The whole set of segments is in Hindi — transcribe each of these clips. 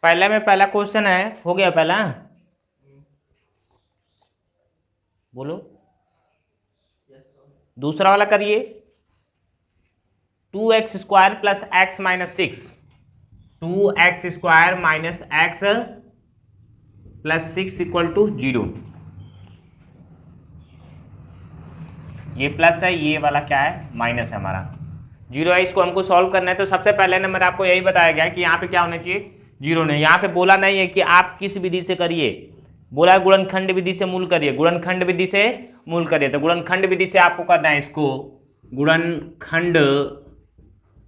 पहले में पहला क्वेश्चन है, हो गया पहला, बोलो। दूसरा वाला करिए, 2x² plus x minus 6, 2x² minus x plus 6 equal to 0। ये प्लस है, ये वाला क्या है, माइनस है हमारा, 0 है। इसको हमको सॉल्व करना है, तो सबसे पहले नंबर आपको यही बताया गया है कि यहाँ पे क्या होना चाहिए, 0 नहीं। यहाँ पे बोला नहीं है कि आप किस विधि से करिए, बोला गुणनखंड विधि से मूल करिए, गुणनखंड विधि से मूल करिए। तो गुणनखंड विधि से आपको करना है, इसको गुणनखंड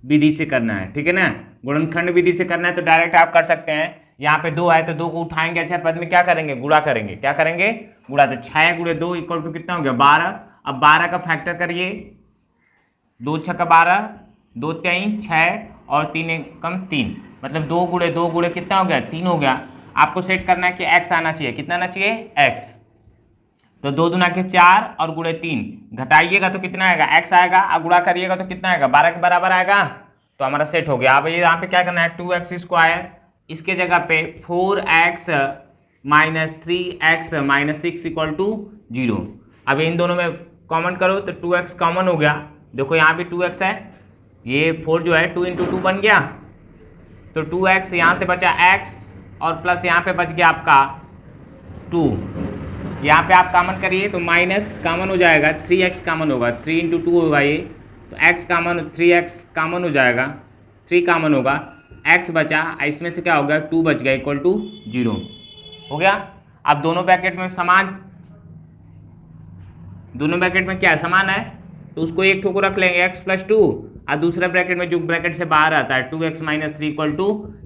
विधि से करना है, ठीक है ना। गुणनखंड विधि से करना है तो डायरेक्ट आप कर सकते हैं। यहाँ पे 2 है तो 2 को उठाएंगे, अच्छा पद में क्या करेंगे, गुणा करेंगे, क्या करेंगे, गुणा। तो 6 × 2 इक्वल टू कितना हो गया, 12। अब 12 का फैक्टर करिए, 2 × 6 = 12, 2 × 3 = 6 और 3 × 3 मतलब 2 × 2 × कितना हो गया, 3 हो गया। आपको सेट करना है कि x आना चाहिए, कितना आना चाहिए, x। तो 2 दूना के 4 और गुणे 3, घटाइएगा तो कितना आएगा, x आएगा, और गुणा करिएगा तो कितना आएगा, 12 के बराबर आएगा। तो हमारा सेट हो गया। अब यहाँ पे क्या करना है, 2x², इसके जगह पे 4x minus 3x minus 6 equal to 0। अब इन दोनों में कॉमन करो तो 2x कॉमन हो गया। देखो यहाँ भी 2x है, ये 4 जो है 2 × 2 बन गया, तो 2x यहाँ से बचा x और प्लस यहाँ पे बच गया आपका 2। यहाँ पे आप कॉमन करिए तो माइनस कॉमन हो जाएगा, 3x कॉमन होगा, 3 × 2 होगा ये, तो x कॉमन, 3x कॉमन हो जाएगा, 3 कॉमन होगा, x बचा, इसमें से क्या हो गया, 2 बच गया इक्वल टू 0 हो गया। अब दोनों ब्रैकेट में समान, दोनों ब्रैकेट में क्या है, समान है, तो उसको एक ठो को रख लेंगे x + 2, और दूसरे ब्रैकेट में जो ब्रैकेट से बाहर आता है 2x - 3 इक्वल टू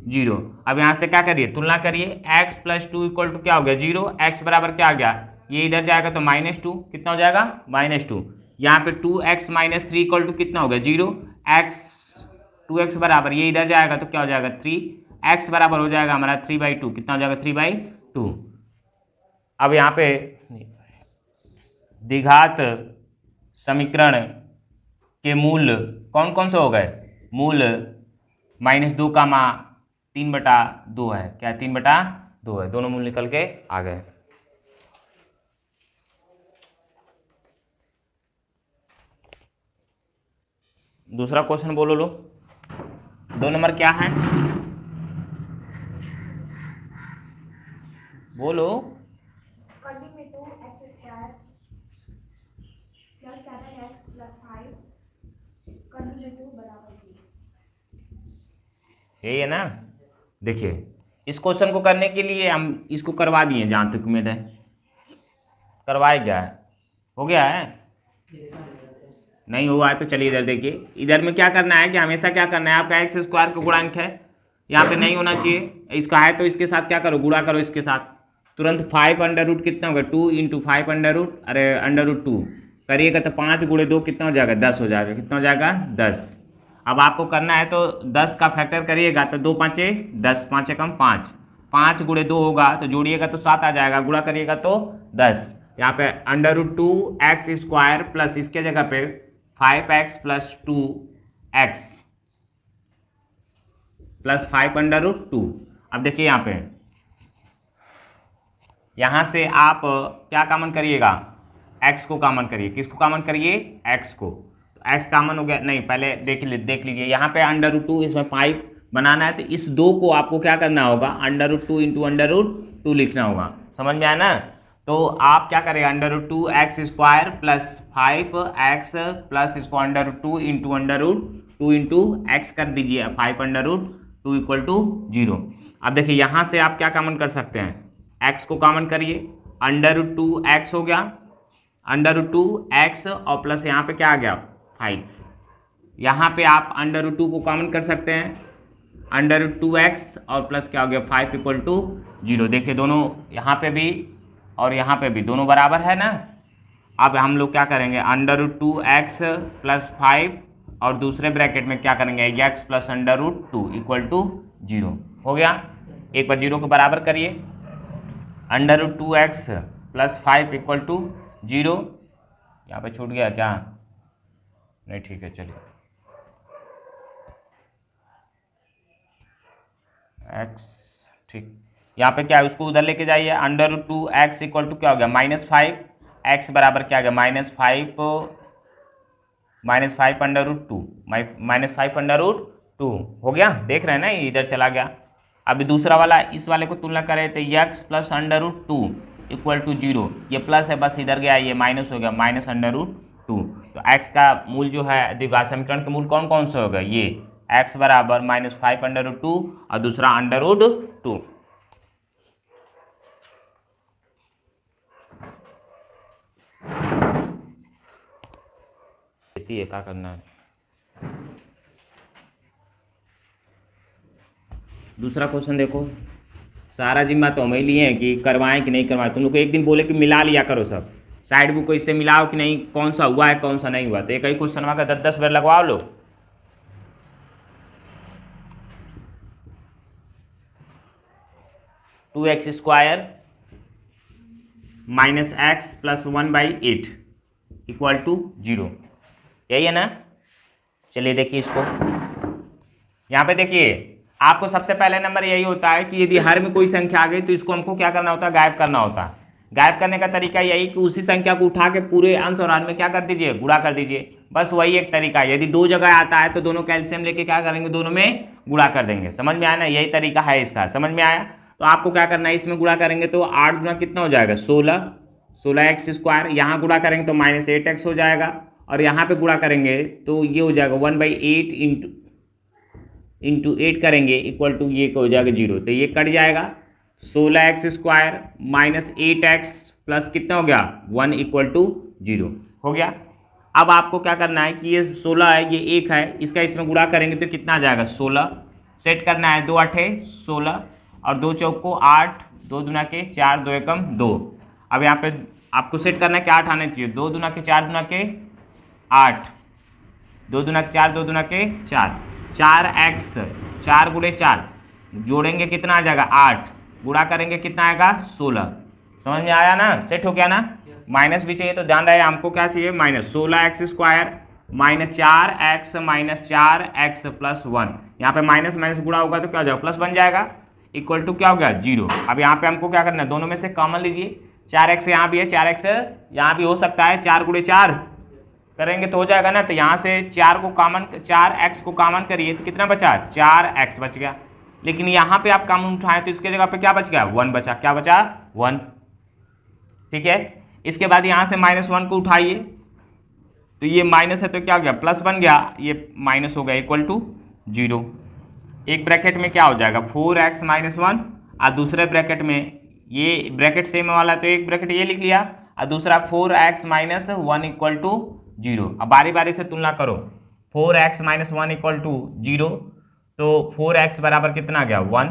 0। अब यहाँ से क्या करिए, तुलना करिए, x + 2 इक्वल टू क्या हो गया, 0, x बराबर क्या आ गया, ये इधर जाएगा तो -2, कितना हो जाएगा, -2। यहाँ पे 2x - 3 इक्वल टू कितना हो गया, 0, x 2x बराबर, ये इधर जाएगा तो क्या हो जाएगा, 3, x बराबर हो जाएगा हमारा 3/2, कितना हो जाएगा, 3/2। अब यहाँ पे द्विघात समीकरण के मूल कौन कौन से हो गए, मूल -2, 3/2 है, क्या 3/2 है, दोनों मूल निकल के आ गए। दूसरा क्वेश्चन बोलो लो, 2 नंबर क्या है, बोलो। यही है ना। देखिए इस क्वेश्चन को करने के लिए हम इसको करवा दिए, जहाँ तक उम्मीद है करवाया गया है, हो गया है, नहीं हुआ है तो चलिए इधर देखिए। इधर में क्या करना है कि हमेशा क्या करना है, आपका x² का गुणांक है, यहाँ पे नहीं होना चाहिए, इसका है तो इसके साथ क्या करो, गुणा करो इसके साथ, तुरंत 5 कितना होगा, 2 × 5 अरे √2 करिएगा तो 5 × 2 कितना हो जाएगा, 10 हो जाएगा, कितना हो जाएगा, 10। अब आपको करना है तो 10 का फैक्टर करिएगा तो 2 × 5 = 10, 5 × 5, 5 × 2 होगा तो जोड़िएगा तो 7 आ जाएगा, गुणा करिएगा तो 10। यहाँ पे √2x² प्लस इसके जगह पे 5x + 2x प्लस 5 √2। अब देखिए यहाँ पे, यहाँ से आप क्या कॉमन करिएगा, x को कॉमन करिए, किसको कॉमन करिए, x को, तो x कॉमन हो गया, नहीं पहले देख लीजिए, यहाँ पे √2 इसमें 5 बनाना है, तो इस 2 को आपको क्या करना होगा, √2 × √2 लिखना होगा, समझ में आया ना। तो आप क्या करेंगे, √2x² प्लस 5x प्लस इसको √2 × √2 × x कर दीजिए, 5 √2 इक्वल टू 0। अब देखिए यहाँ से आप क्या कॉमन कर सकते हैं, x को कॉमन करिए, √2x हो गया, √2x और प्लस यहाँ पे क्या आ गया, 5। यहाँ पे आप √2 को कॉमन कर सकते हैं, √2x और प्लस क्या हो गया, 5 इक्वल टू 0। देखिए दोनों यहाँ पे भी और यहाँ पे भी दोनों बराबर है ना। अब हम लोग क्या करेंगे, √2x प्लस 5 और दूसरे ब्रैकेट में क्या करेंगे, x प्लस √2 इक्वल टू 0 हो गया। एक बार 0 को बराबर करिए, √2x प्लस 5 इक्वल टू 0, यहाँ पे छूट गया क्या, नहीं ठीक है चलिए, x ठीक, यहाँ पे क्या है, उसको उधर लेके जाइए, under root 2x equal to क्या हो गया -5, x बराबर क्या हो गया -5 अंडर रूट 2, -5 अंडर रूट 2 हो गया। देख रहे हैं ना, ये इधर चला गया। अभी दूसरा वाला, इस वाले को तुलना करें तो x plus under root 2 equal to 0, ये प्लस है बस इधर गया, ये माइनस हो गया माइनस अंडर रूट 2। तो x का मूल जो है द्विघात समीकरण के मूल कौन कौन से होगा, ये x बराबर -5 अंडर रूट 2 और दूसरा अंडर रूट 2। क्या करना है, दूसरा क्वेश्चन देखो। सारा जिम्मा तो हमें लिए हैं कि करवाएं कि नहीं करवाएं। तुम लोग को एक दिन बोले कि मिला लिया करो, सब साइड बुक को इससे मिलाओ कि नहीं, कौन सा हुआ है कौन सा नहीं हुआ। तो एक ही क्वेश्चन का 10-10 बार लगवाओ लो। Two X square minus x plus 1/8 equal to 0, यही है ना। चलिए देखिए इसको, यहाँ पे देखिए आपको सबसे पहले नंबर यही होता है कि यदि हर में कोई संख्या आ गई तो इसको हमको क्या करना होता है, गायब करना होता है। गायब करने का तरीका यही कि उसी संख्या को उठा के पूरे अंश और हर में क्या कर दीजिए, गुणा कर दीजिए, बस वही एक तरीका है। यदि दो जगह आता है तो दोनों कैल्शियम लेके क्या करेंगे, दोनों में गुणा कर देंगे। समझ में आया ना, यही तरीका है इसका, समझ में आया। तो आपको क्या करना है, इसमें गुणा करेंगे तो 8 गुना कितना हो जाएगा 16x स्क्वायर, यहाँ गुणा करेंगे तो -8x हो जाएगा, और यहाँ पे गुणा करेंगे तो ये हो जाएगा 1/8 इंटू 8 करेंगे इक्वल टू ये हो जाएगा 0। तो ये कट जाएगा, 16x square minus 8x plus कितना हो गया 1 इक्वल टू 0 हो गया। अब आपको क्या करना है कि ये 16 है, ये 1 है, इसका इसमें गुणा करेंगे तो कितना आ जाएगा 16, सेट करना है 2 8 16 और 2 चौको 8, 2 दूना के 4, 2 एकम 2। अब यहाँ पे आपको सेट करना है कि 8 आने चाहिए, 2 दूना के 4 दूना के 8, 2 दूना के 4, 2 दूना के 4, 4x 4 गुणे 4 जोड़ेंगे कितना आ जाएगा 8, गुणा करेंगे कितना आएगा 16। समझ में आया ना, सेट हो गया ना। माइनस भी चाहिए तो ध्यान रहे हमको क्या चाहिए, -16x square minus 4x plus 1, यहाँ पे माइनस माइनस गुणा होगा तो क्या हो जाएगा प्लस बन जाएगा, इक्वल टू क्या हो गया 0। अब यहाँ पे हमको क्या करना है, दोनों में से कॉमन लीजिए, 4x यहाँ भी है, 4x यहाँ भी हो सकता है, 4 गुणे 4 करेंगे तो हो जाएगा ना। तो यहाँ से 4x को कॉमन करिए तो कितना बचा, 4x बच गया। लेकिन यहाँ पे आप कॉमन उठाएं तो इसके जगह पे क्या बच गया 1 बचा, क्या बचा 1, ठीक है। इसके बाद यहाँ से -1 को उठाइए तो ये माइनस है तो क्या हो गया प्लस बन गया, ये माइनस हो गया इक्वल टू 0। एक ब्रैकेट में क्या हो जाएगा 4x - 1 और दूसरे ब्रैकेट में, ये ब्रैकेट सेम वाला तो एक ब्रैकेट ये लिख लिया और दूसरा 4x - 1 इक्वल टू 0। अब बारी बारी से तुलना करो, 4x - 1 इक्वल टू 0, तो 4x बराबर कितना गया 1,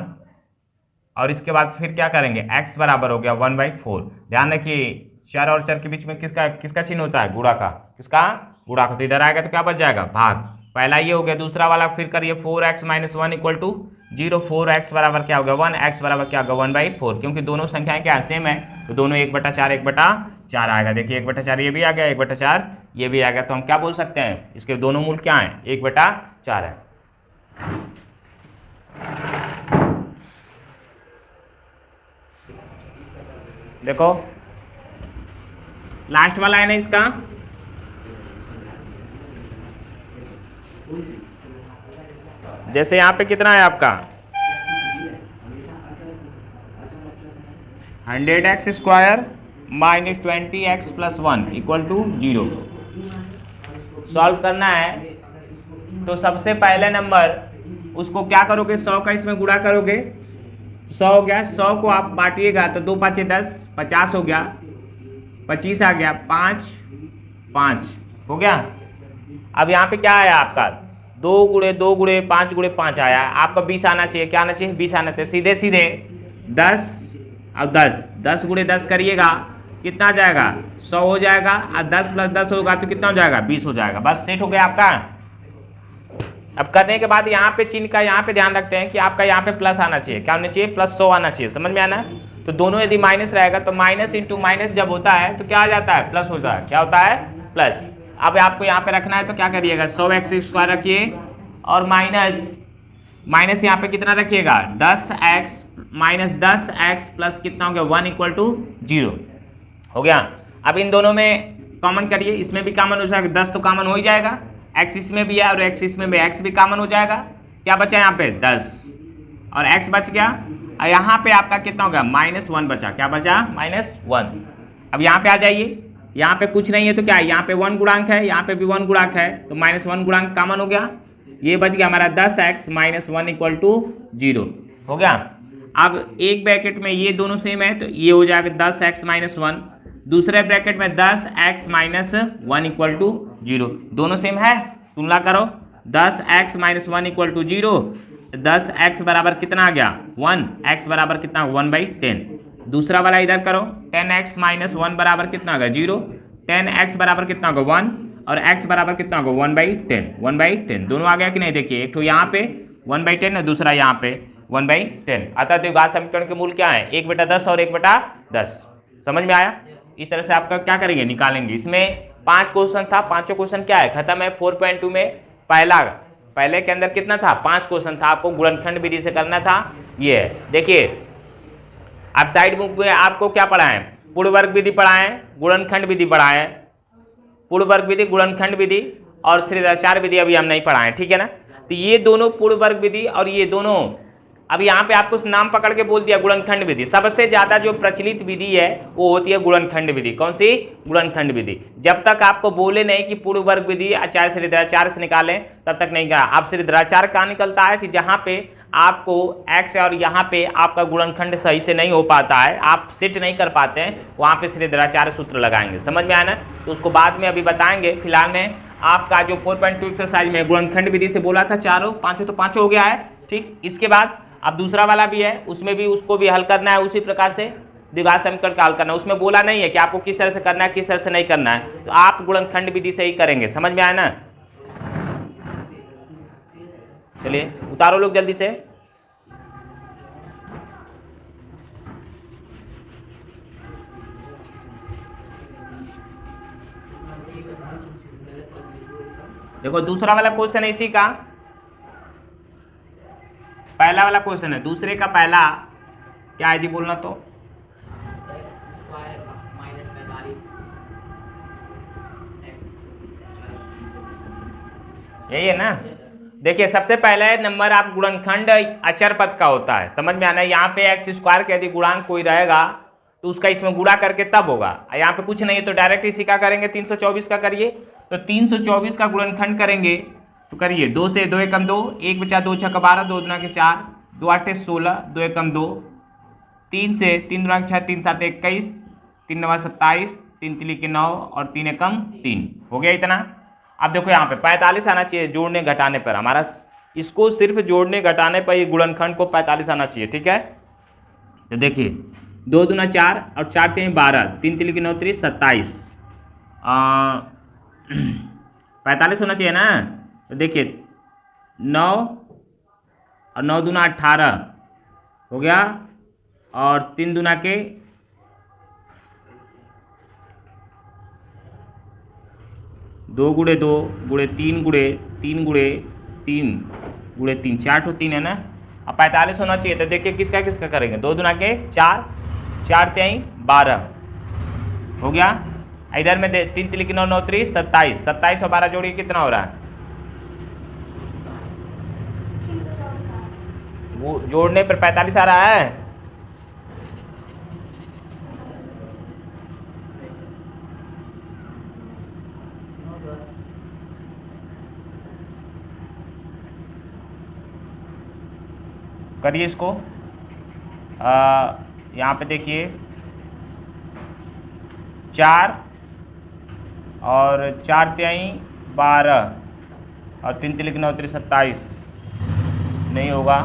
और इसके बाद फिर क्या करेंगे x बराबर हो गया 1/4। ध्यान रखिए चर और चर के बीच में किसका चिन्ह होता है, गुणा का, किसका गुणा का। तो इधर आएगा तो क्या बच जाएगा भाग, पहला ये हो गया, दूसरा वाला फिर करिए 4x - 1 इक्वल टू 0, 4x बराबर क्या होगा 1, x बराबर क्या होगा 1/4, क्योंकि दोनों संख्याएं क्या सेम है तो दोनों 1/4 1/4 आएगा। देखिए 1/4 ये भी आ गया, 1/4 ये भी आ गया, तो हम क्या बोल सकते हैं इसके दोनों मूल क्या हैं 1/4 है। देखो लास्ट वाला है ना इसका, जैसे यहाँ पे कितना है आपका 100x square minus 20x plus 1 equal to 0 solve करना है। तो सबसे पहले नंबर उसको क्या करोगे, 100 का इसमें गुणा करोगे, 100 हो गया, 100 को आप बांटिएगा तो 2 5 10 50 हो गया, 25 आ गया, 5 5 हो गया। अब यहाँ पे क्या आया आपका 2 गुणे 2 गुणे 5 गुणे 5 आया, आपका 20 आना चाहिए, क्या आना चाहिए 20 आना चाहिए। सीधे सीधे 10 और 10 गुणे 10 करिएगा कितना आ जाएगा 100 हो जाएगा, और 10 + 10 होगा तो कितना हो जाएगा 20 हो जाएगा, बस सेट हो गया आपका। अब करने के बाद यहाँ पे चिन्ह का यहाँ पे ध्यान रखते हैं कि आपका यहाँ पे प्लस आना चाहिए, क्या होना चाहिए +100 आना चाहिए, समझ में आना। तो दोनों यदि माइनस रहेगा तो माइनस इंटू माइनस जब होता है तो क्या आ जाता है प्लस होता है, क्या होता है प्लस। अब आपको यहाँ पे रखना है तो क्या करिएगा 100x स्क्वायर रखिए और माइनस माइनस यहाँ पे कितना रखिएगा 10x माइनस 10x प्लस कितना हो गया 1 इक्वल टू 0 हो गया। अब इन दोनों में कॉमन करिए, इसमें भी कॉमन हो जाएगा, 10 तो कॉमन हो ही जाएगा, x इसमें भी है और x इसमें भी, x भी कॉमन हो जाएगा। क्या बचा यहाँ पे 10 और x बच गया, और यहाँ पे आपका कितना हो गया -1 बचा। क्या बचा -1। अब यहाँ पे आ जाइए, यहाँ पे कुछ नहीं है तो क्या है, यहाँ पे 1 गुणांक है, यहाँ पे भी 1 गुणांक है, तो -1 गुणांक कॉमन हो गया। ये बच गया हमारा 10x माइनस 1 इक्वल टू 0 हो गया। अब एक ब्रैकेट में ये दोनों सेम है तो ये हो जाएगा 10x माइनस 1, दूसरे ब्रैकेट में 10x माइनस 1 इक्वल टू 0, दोनों सेम है, तुलना करो। 10x minus 1 equal to 0, 10x बराबर कितना आ गया 1, x बराबर कितना 1/10। दूसरा वाला इधर करो, 10x माइनस 1 बराबर कितना होगा 0, 10x बराबर कितना होगा 1 और x बराबर कितना होगा 1/10, 1/10 दोनों आ गया कि नहीं। देखिए एक तो यहाँ पे 1/10 और दूसरा यहाँ पे 1/10। अतः द्विघात समीकरण के मूल क्या है 1/10 और 1/10। समझ में आया। इस तरह से आपका क्या करेंगे निकालेंगे। इसमें 5 क्वेश्चन था, पांचों क्वेश्चन क्या है खत्म है। 4.2 में पहले के अंदर कितना था 5 क्वेश्चन था, आपको गुणनखंड विधि से करना था। ये देखिए आप साइड बुक में आपको क्या पढ़ाएं, पूर्ण वर्ग विधि पढ़ाएं, गुणनखंड विधि पढ़ाएं, पूर्ण वर्ग विधि, गुणनखंड विधि और श्रेष्ठाचार विधि अभी हम नहीं पढ़ाएं, ठीक है ना। तो ये दोनों पूर्ण वर्ग विधि और ये दोनों, अब यहाँ पे आपको नाम पकड़ के बोल दिया गुणनखंड विधि। सबसे ज्यादा जो प्रचलित विधि है वो होती है गुणनखंड विधि। कौन सी गुणनखंड विधि। जब तक आपको बोले नहीं कि पूर्ण वर्ग विधि चाहे श्रेष्ठाचार से निकालें तब तक नहीं कहा। आप श्रेष्ठाचार कहाँ निकलता है कि जहाँ पे आपको x और यहाँ पे आपका गुणनखंड सही से नहीं हो पाता है, आप सेट नहीं कर पाते हैं, वहाँ पे श्रेष्ठाचार सूत्र लगाएंगे। समझ में आया ना। तो उसको बाद में अभी बताएंगे। फिलहाल में आपका जो 4.2 एक्सरसाइज में गुणनखंड विधि से बोला था चारों पांचों, तो पांचों हो गया है ठीक। इसके बाद अब दूसरा वाला भी है, उसमें भी उसको भी हल करना है उसी प्रकार से द्विघात समीकरण का हल करना है। उसमें बोला नहीं है कि आपको किस तरह से करना है किस तरह से नहीं करना है, तो आप गुणनखंड विधि से ही करेंगे। समझ में आया ना। चलिए उतारो लोग जल्दी से। देखो दूसरा वाला क्वेश्चन है इसी का, पहला वाला क्वेश्चन है, दूसरे का पहला क्या है जी बोलना तो। यही है ना। देखिए सबसे पहले नंबर आप गुणनखंड अचर पद का होता है, समझ में आना है। यहाँ पे एक्स स्क्वायर के यदि गुणांक कोई रहेगा तो उसका इसमें गुणा करके तब होगा। यहाँ पे कुछ नहीं है तो डायरेक्ट इसी का करेंगे, 324 का करिए। तो 324 का गुणनखंड करेंगे तो करिए 2 से 2 एकम 2, 1 बचा 2 छक्का 12, 2 दूना के 4, 2 8 16, 2 एकम 2, 3 से 3 दूना 6, 3 7 21, 3 9 27, 3 तिली के 9 और 3 एकम 3 हो गया इतना। अब देखो यहाँ पे 45 आना चाहिए जोड़ने घटाने पर, हमारा इसको सिर्फ जोड़ने घटाने पर ये गुणनखंड को 45 आना चाहिए, ठीक है। तो देखिए 2 दूना 4 और 4 3 12, 3 तिली के 9 3 27, 45 होना चाहिए ना। तो देखिए 9 और 9 दूना 18 हो गया और 3 दूना के 2 गुड़े 2 गुड़े 3 गुड़े 3 गुड़े 3 गुड़े 3, 4 ठो 3 है ना। अब 45 होना चाहिए। तो देखिए किसका किसका करेंगे, 2 दूना के 4, 4 3 12 हो गया। इधर में 3 तिली के 9 9 3 27, 27 और 12 जोड़िए कितना हो रहा है, वो जोड़ने पर 45 आ रहा है। करिए इसको। यहाँ पे देखिए 4 और 4 तिहाई 12 और 3 तिली के 9 3 27 नहीं होगा।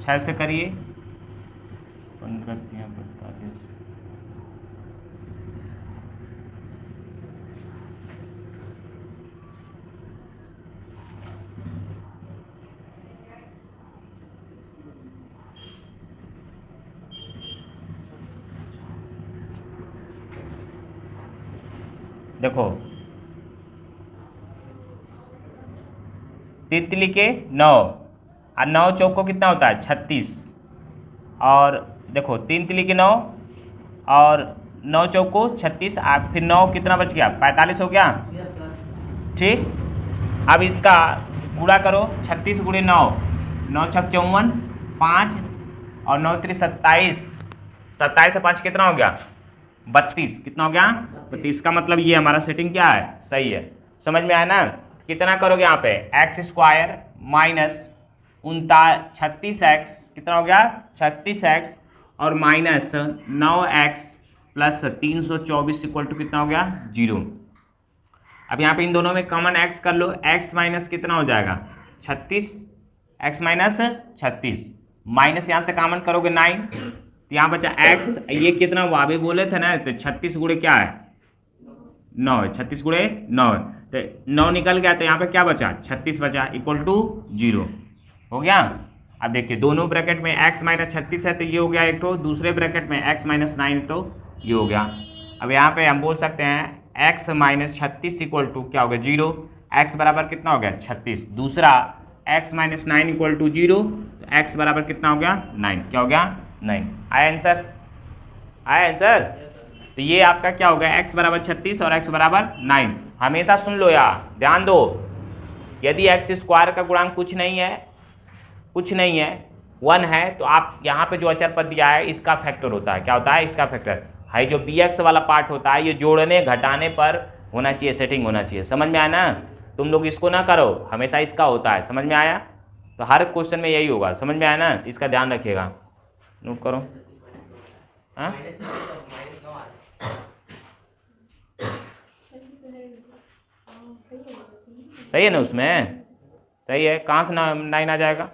6 से करिए 15 3 45, देखो 3 लिखे 9 और 9 चौक को कितना होता है 36 और देखो 3 लिखे 9 और 9 चौक को 36 फिर 9 कितना बच गया 45 हो गया। ठीक, अब इसका गुणा करो 36 गुणे 9, 9 छक 54, 5 और 9 3 27, 27 से 5 कितना हो गया 32, कितना हो गया 32। का मतलब ये हमारा सेटिंग क्या है सही है। समझ में आया ना। कितना करोगे यहाँ पे एक्स स्क्वायर माइनस 36x कितना हो गया 36x और minus 9x plus 324 equal to कितना हो गया 0। अब यहाँ पे इन दोनों में कॉमन x कर लो, x माइनस कितना हो जाएगा 36, x माइनस 36 माइनस यहाँ से कॉमन करोगे 9, तो यहाँ बचा x, ये कितना हुआ अभी बोले थे ना, तो 36 गुणे क्या है 9, 36 गुणे 9, तो 9 निकल गया, तो यहाँ पे क्या बचा 36 बचा इक्वल टू 0 हो गया। अब देखिए दोनों ब्रैकेट में x माइनस 36 है तो ये हो गया एक तो, दूसरे ब्रैकेट में x माइनस 9 तो ये हो गया। अब यहाँ पे हम बोल सकते हैं x माइनस 36 इक्वल टू क्या हो गया 0, x बराबर कितना हो गया 36, दूसरा x माइनस 9 इक्वल टू 0, तो x बराबर कितना हो गया 9, क्या हो गया 9। आया आंसर, आया आंसर। तो ये आपका क्या हो गया x बराबर 36 और x बराबर 9। हमेशा सुन लो यार, ध्यान दो, यदि x स्क्वायर का गुणांक कुछ नहीं है 1 है, तो आप यहाँ पे जो अचर पद दिया है इसका फैक्टर होता है, क्या होता है इसका फैक्टर है। जो bx वाला पार्ट होता है ये जोड़ने घटाने पर होना चाहिए, सेटिंग होना चाहिए। समझ में आया ना, तुम लोग इसको ना करो, हमेशा इसका होता है। समझ में आया, तो हर क्वेश्चन में यही होगा। समझ में आया ना, तो इसका ध्यान रखिएगा, नोट करो। हाँ सही है ना, उसमें सही है, कहाँ से 9 आ जाएगा।